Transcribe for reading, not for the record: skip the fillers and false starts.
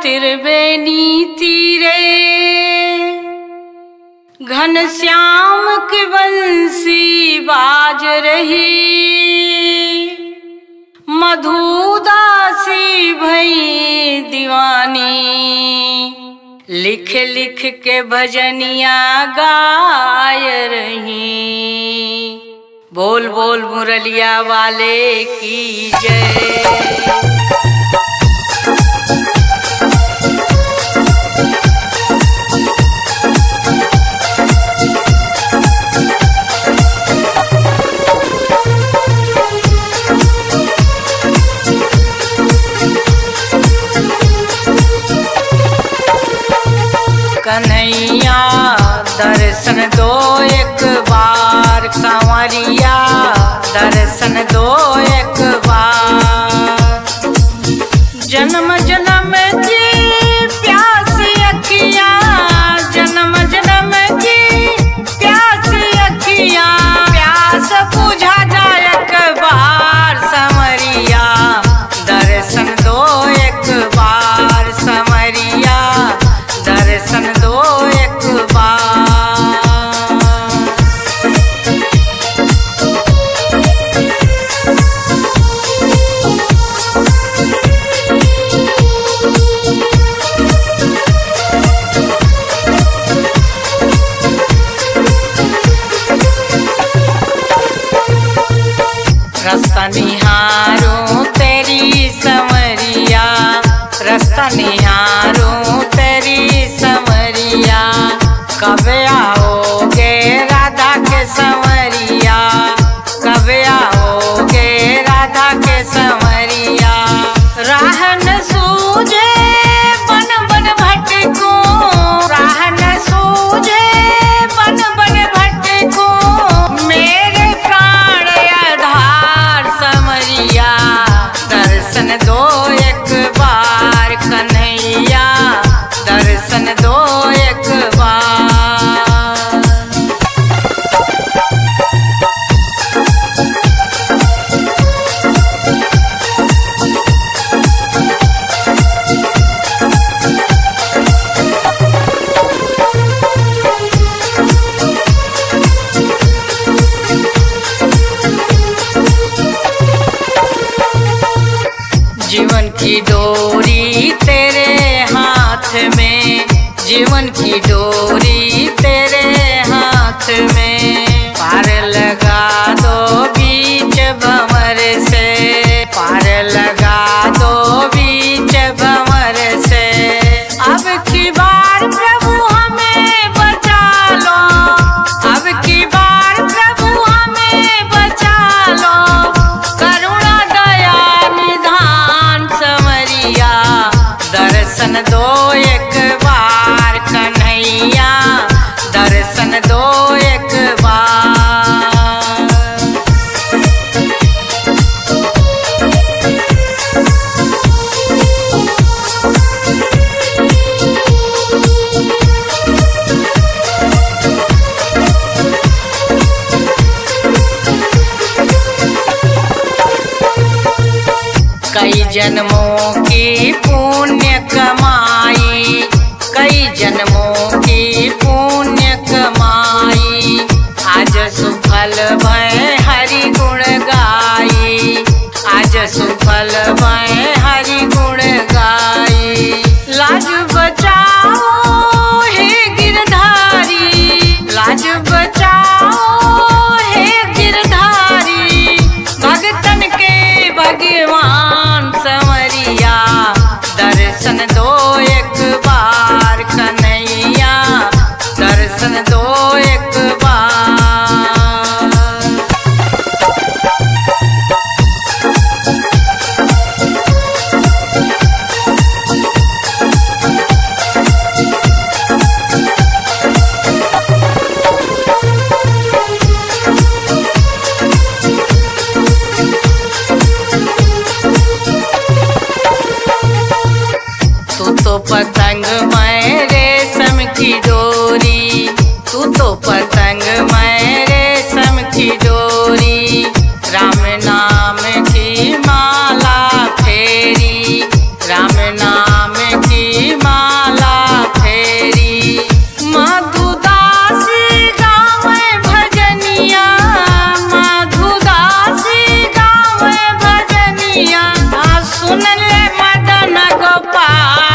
त्रिवेणी तीरे घनश्याम की बंसी बाज रही। मधुदासी भई दीवानी लिख लिख के भजनिया गाय रही। बोल बोल मुरलिया वाले की जय। कन्हैया दर्शन दो एक बार, सांवरिया दर्शन दो एक बार। जन्म जन्म की प्यासी अखियाँ, जन्म जन्म की प्यासी अखियाँ, प्यास बुझा जाए एक बार। सांवरिया दर्शन दो एक बार, सांवरिया दर्शन दो एक बार। रास्ता निहारूं तेरी संवरिया, रास्ता निहारूं तेरी संवरिया। कब आओगे राधा के संवरिया, कब आओगे राधा के संवरिया। राह न सूझे बन बन भटकूं, राह न सूझे बन बन भटकूं। मेरे प्राण आधार संवरिया दर्शन दो एक बार। कन्हैया दर्शन दो एक बार। जीवन की डोरी तेरे हाथ में, जीवन की डोरी तेरे हाथ में। पार लगा दो बीच भंवर से, पार लगा दो बीच भंवर से। अब की बार प्रभु हमें बचा लो, अब की बार प्रभु हमें बचा लो। करुणा दया निधान संवरिया दर्शन दो एक बार। कन्हैया दर्शन दो एक बार। कई जन्मों की पुण्य कमाई, कई जन्मों की पुण्य कमाई। आज सुफल भय हरि गुण गाई, आज सुफल भय हरि गुण गाई। लाज बचाओ हे गिरधारी, लाज बचाओ हे गिरधारी। भगतन के भगवान संवरिया दर्शन दो एक बार। कन्हैया दर्शन दो एक बार। सुन ले मदन गोपाल।